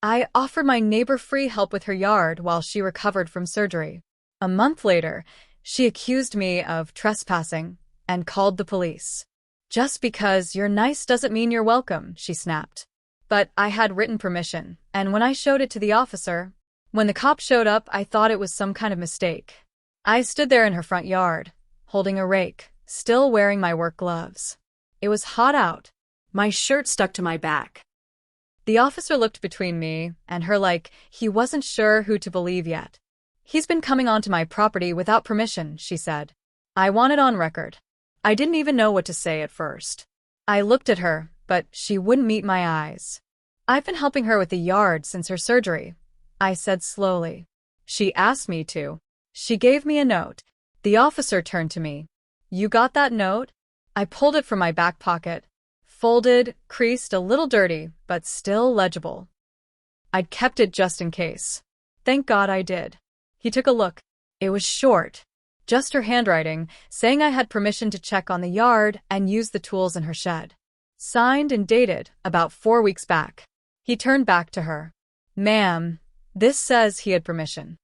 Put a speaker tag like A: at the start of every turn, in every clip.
A: I offered my neighbor free help with her yard while she recovered from surgery. A month later, she accused me of trespassing and called the police. Just because you're nice doesn't mean you're welcome, she snapped. But I had written permission, and when I showed it to the officer, when the cop showed up, I thought it was some kind of mistake. I stood there in her front yard, holding a rake, still wearing my work gloves. It was hot out.
B: My shirt stuck to my back.
A: The officer looked between me and her like he wasn't sure who to believe yet. He's been coming onto my property without permission, she said. I want it on record. I didn't even know what to say at first. I looked at her, but she wouldn't meet my eyes. I've been helping her with the yard since her surgery, I said slowly. She asked me to. She gave me a note. The officer turned to me. You got that note? I pulled it from my back pocket. Folded, creased, a little dirty, but still legible. I'd kept it just in case. Thank God I did. He took a look. It was short. Just her handwriting, saying I had permission to check on the yard and use the tools in her shed. Signed and dated, about 4 weeks back. He turned back to her. Ma'am, this says he had permission.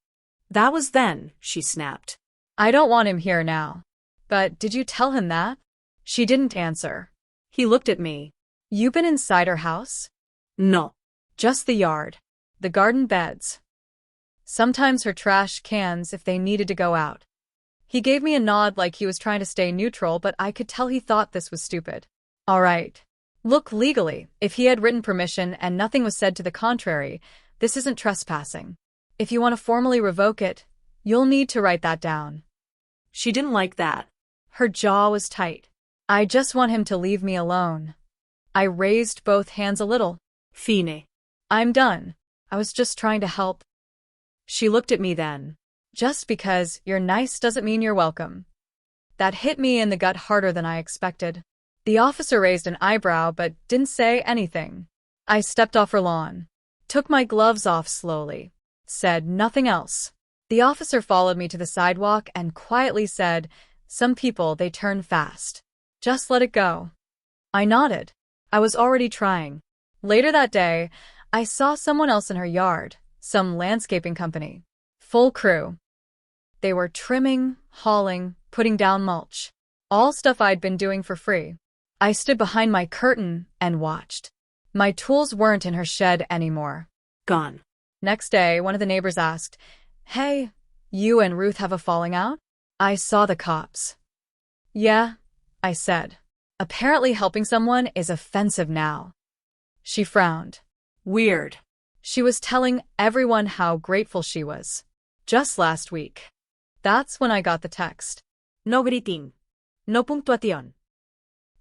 B: That was then, she snapped.
A: I don't want him here now. But did you tell him that? She didn't answer.
B: He looked at me.
A: You been inside her house?
B: No.
A: Just the yard. The garden beds. Sometimes her trash cans if they needed to go out. He gave me a nod like he was trying to stay neutral, but I could tell he thought this was stupid. All right. Look, legally, if he had written permission and nothing was said to the contrary, this isn't trespassing. If you want to formally revoke it, you'll need to write that down.
B: She didn't like that.
A: Her jaw was tight. I just want him to leave me alone. I raised both hands a little.
B: Fine.
A: I'm done. I was just trying to help.
B: She looked at me then.
A: Just because you're nice doesn't mean you're welcome. That hit me in the gut harder than I expected. The officer raised an eyebrow but didn't say anything. I stepped off her lawn, took my gloves off slowly, said nothing else. The officer followed me to the sidewalk and quietly said, "Some people, they turn fast. Just let it go." I nodded. I was already trying. Later that day, I saw someone else in her yard, some landscaping company. Full crew. They were trimming, hauling, putting down mulch. All stuff I'd been doing for free. I stood behind my curtain and watched. My tools weren't in her shed anymore.
B: Gone.
A: Next day, one of the neighbors asked, "Hey, you and Ruth have a falling out?" I saw the cops. "Yeah," I said. Apparently helping someone is offensive now. She frowned.
B: Weird.
A: She was telling everyone how grateful she was. Just last week. That's when I got the text.
B: No gritín. No puntuación.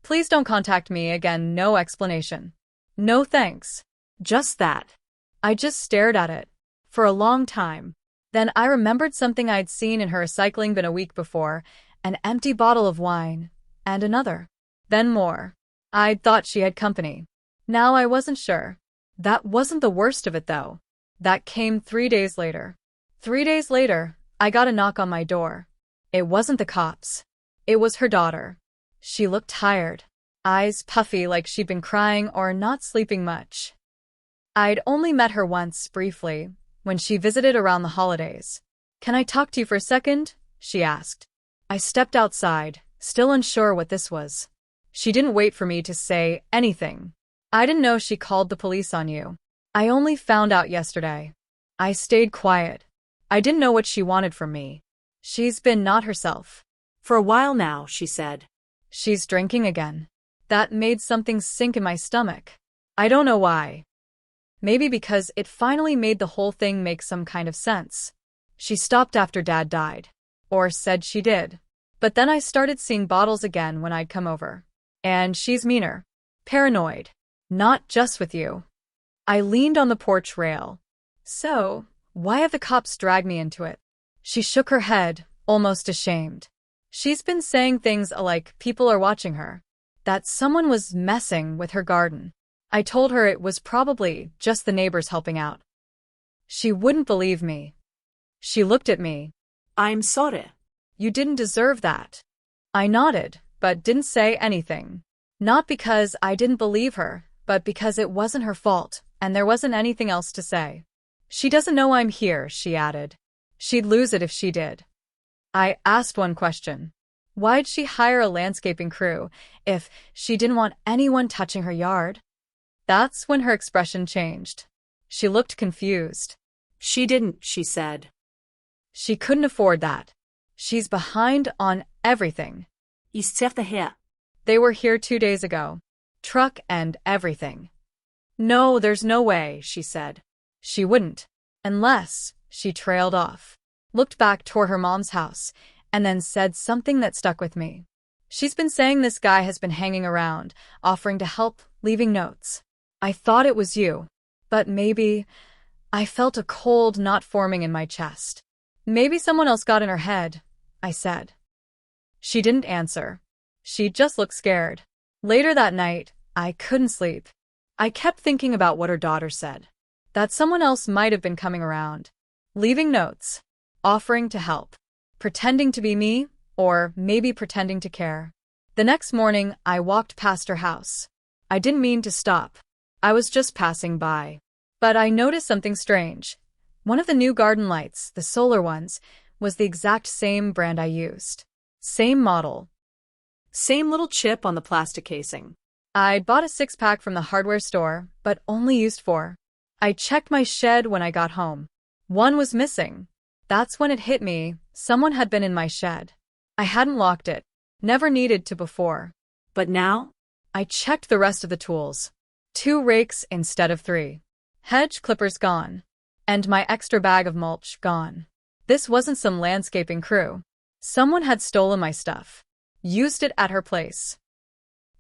A: Please don't contact me again, no explanation. No thanks.
B: Just that.
A: I just stared at it. For a long time. Then I remembered something I'd seen in her recycling bin a week before, an empty bottle of wine, and another. Then more. I'd thought she had company. Now I wasn't sure. That wasn't the worst of it though. That came 3 days later. 3 days later, I got a knock on my door. It wasn't the cops. It was her daughter. She looked tired. Eyes puffy like she'd been crying or not sleeping much. I'd only met her once, briefly, when she visited around the holidays. "Can I talk to you for a second?" she asked. I stepped outside, still unsure what this was. She didn't wait for me to say anything. "I didn't know she called the police on you. I only found out yesterday." I stayed quiet. I didn't know what she wanted from me. She's been not herself.
B: For a while now, she said.
A: She's drinking again. That made something sink in my stomach. I don't know why. Maybe because it finally made the whole thing make some kind of sense. She stopped after Dad died. Or said she did. But then I started seeing bottles again when I'd come over. And she's meaner. Paranoid. Not just with you. I leaned on the porch rail. So, why have the cops dragged me into it? She shook her head, almost ashamed. She's been saying things like people are watching her. That someone was messing with her garden. I told her it was probably just the neighbors helping out. She wouldn't believe me. She looked at me.
B: "I'm sorry."
A: "You didn't deserve that." I nodded, but didn't say anything. Not because I didn't believe her, but because it wasn't her fault, and there wasn't anything else to say. She doesn't know I'm here, she added. She'd lose it if she did. I asked one question. Why'd she hire a landscaping crew if she didn't want anyone touching her yard? That's when her expression changed. She looked confused.
B: She didn't, she said.
A: She couldn't afford that. She's behind on everything.
B: Here.
A: They were here 2 days ago. Truck and everything. No, there's no way, she said. She wouldn't. Unless, she trailed off, looked back toward her mom's house, and then said something that stuck with me. She's been saying this guy has been hanging around, offering to help, leaving notes. I thought it was you. But maybe... I felt a cold knot forming in my chest. Maybe someone else got in her head, I said. She didn't answer. She just looked scared. Later that night, I couldn't sleep. I kept thinking about what her daughter said. That someone else might have been coming around, leaving notes, offering to help, pretending to be me, or maybe pretending to care. The next morning, I walked past her house. I didn't mean to stop. I was just passing by. But I noticed something strange. One of the new garden lights, the solar ones, was the exact same brand I used. Same model.
B: Same little chip on the plastic casing.
A: I'd bought a 6-pack from the hardware store, but only used 4. I checked my shed when I got home. One was missing. That's when it hit me. Someone had been in my shed. I hadn't locked it. Never needed to before.
B: But now?
A: I checked the rest of the tools. 2 rakes instead of 3. Hedge clippers gone. And my extra bag of mulch gone. This wasn't some landscaping crew. Someone had stolen my stuff, used it at her place,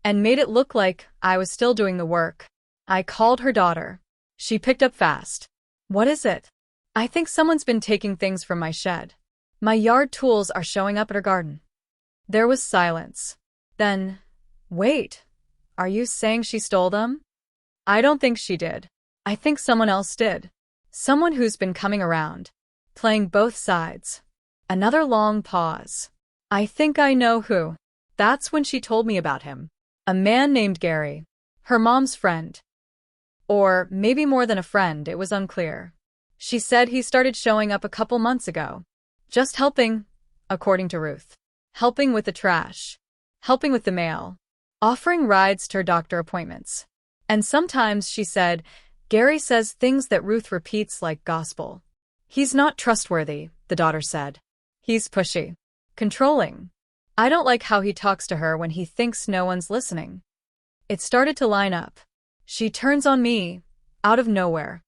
A: and made it look like I was still doing the work. I called her daughter. She picked up fast. What is it? I think someone's been taking things from my shed. My yard tools are showing up at her garden. There was silence. Then, wait, are you saying she stole them? I don't think she did. I think someone else did. Someone who's been coming around, playing both sides. Another long pause. I think I know who. That's when she told me about him. A man named Gary. Her mom's friend. Or maybe more than a friend, it was unclear. She said he started showing up a couple months ago. Just helping, according to Ruth. Helping with the trash. Helping with the mail. Offering rides to her doctor appointments. And sometimes, she said, Gary says things that Ruth repeats like gospel. He's not trustworthy, the daughter said. He's pushy. Controlling. I don't like how he talks to her when he thinks no one's listening. It started to line up. She turns on me, out of nowhere.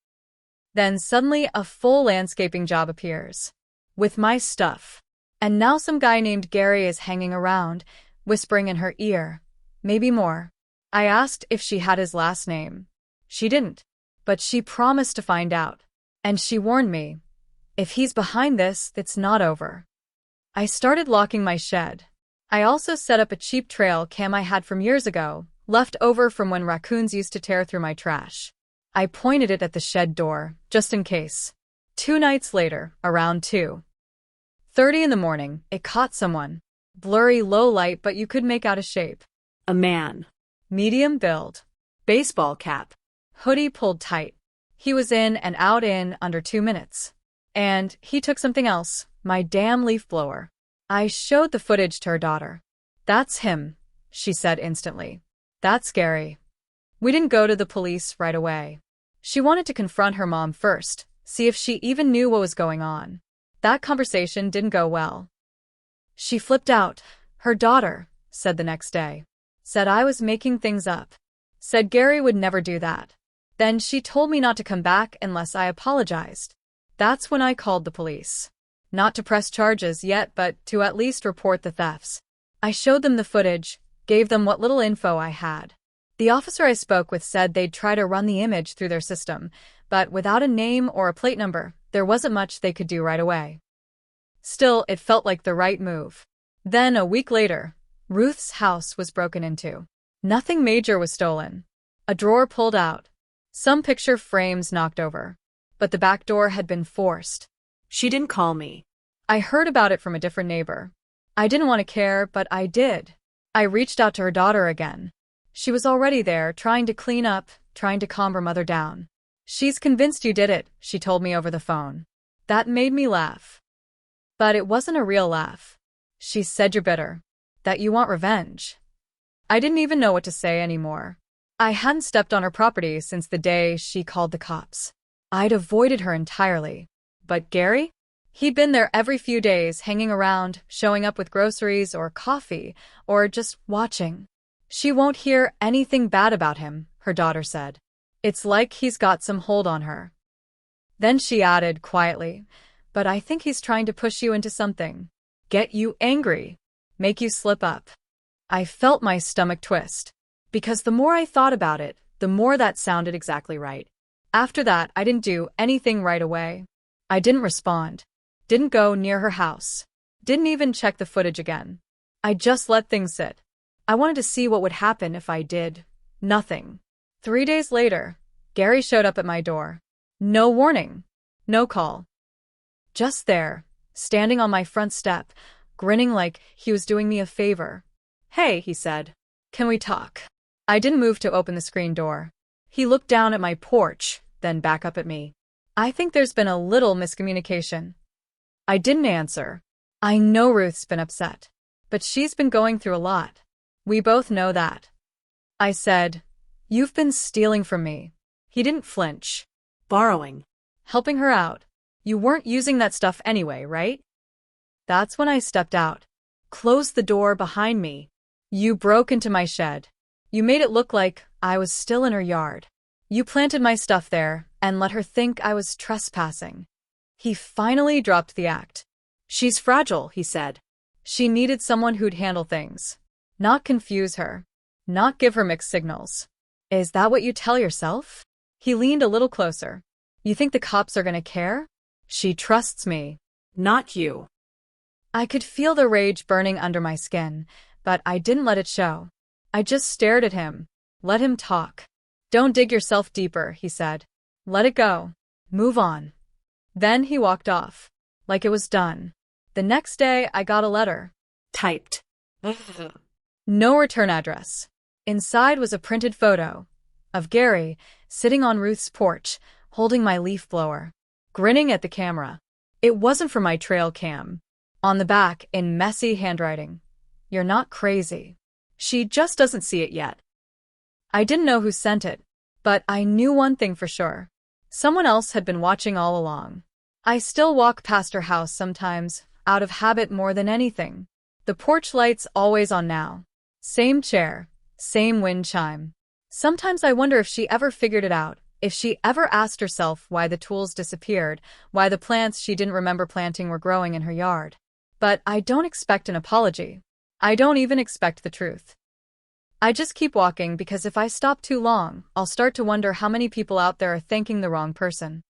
A: Then suddenly a full landscaping job appears. With my stuff. And now some guy named Gary is hanging around, whispering in her ear. Maybe more. I asked if she had his last name. She didn't. But she promised to find out. And she warned me. If he's behind this, it's not over. I started locking my shed. I also set up a cheap trail cam I had from years ago, left over from when raccoons used to tear through my trash. I pointed it at the shed door, just in case. 2 nights later, around 2:30 in the morning, it caught someone. Blurry low light, but you could make out a shape.
B: A man.
A: Medium build.
B: Baseball cap.
A: Hoodie pulled tight. He was in and out in under 2 minutes. And he took something else, my damn leaf blower. I showed the footage to her daughter. That's him, she said instantly. That's scary. We didn't go to the police right away. She wanted to confront her mom first, see if she even knew what was going on. That conversation didn't go well. She flipped out. Her daughter said the next day. Said I was making things up. Said Gary would never do that. Then she told me not to come back unless I apologized. That's when I called the police. Not to press charges yet, but to at least report the thefts. I showed them the footage, gave them what little info I had. The officer I spoke with said they'd try to run the image through their system, but without a name or a plate number, there wasn't much they could do right away. Still, it felt like the right move. Then, a week later, Ruth's house was broken into. Nothing major was stolen. A drawer pulled out. Some picture frames knocked over. But the back door had been forced.
B: She didn't call me.
A: I heard about it from a different neighbor. I didn't want to care, but I did. I reached out to her daughter again. She was already there, trying to clean up, trying to calm her mother down. She's convinced you did it, she told me over the phone. That made me laugh. But it wasn't a real laugh. She said you're bitter. That you want revenge. I didn't even know what to say anymore. I hadn't stepped on her property since the day she called the cops. I'd avoided her entirely. But Gary? He'd been there every few days, hanging around, showing up with groceries or coffee, or just watching. She won't hear anything bad about him, her daughter said. It's like he's got some hold on her. Then she added quietly, but I think he's trying to push you into something. Get you angry. Make you slip up. I felt my stomach twist. Because the more I thought about it, the more that sounded exactly right. After that, I didn't do anything right away. I didn't respond. Didn't go near her house. Didn't even check the footage again. I just let things sit. I wanted to see what would happen if I did nothing. 3 days later, Gary showed up at my door. No warning. No call. Just there, standing on my front step, grinning like he was doing me a favor. Hey, he said. Can we talk? I didn't move to open the screen door. He looked down at my porch, then back up at me. I think there's been a little miscommunication. I didn't answer. I know Ruth's been upset, but she's been going through a lot. We both know that. I said, you've been stealing from me. He didn't flinch.
B: Borrowing.
A: Helping her out. You weren't using that stuff anyway, right? That's when I stepped out. Closed the door behind me. You broke into my shed. You made it look like I was still in her yard. You planted my stuff there and let her think I was trespassing. He finally dropped the act. She's fragile, he said. She needed someone who'd handle things. Not confuse her. Not give her mixed signals. Is that what you tell yourself? He leaned a little closer. You think the cops are gonna care? She trusts me.
B: Not you.
A: I could feel the rage burning under my skin, but I didn't let it show. I just stared at him. Let him talk. Don't dig yourself deeper, he said. Let it go. Move on. Then he walked off. Like it was done. The next day, I got a letter.
B: Typed.
A: No return address. Inside was a printed photo of Gary sitting on Ruth's porch, holding my leaf blower, grinning at the camera. It wasn't from my trail cam. On the back, in messy handwriting. You're not crazy. She just doesn't see it yet. I didn't know who sent it, but I knew one thing for sure. Someone else had been watching all along. I still walk past her house sometimes, out of habit more than anything. The porch light's always on now. Same chair, same wind chime. Sometimes I wonder if she ever figured it out, if she ever asked herself why the tools disappeared, why the plants she didn't remember planting were growing in her yard. But I don't expect an apology. I don't even expect the truth. I just keep walking because if I stop too long, I'll start to wonder how many people out there are thanking the wrong person.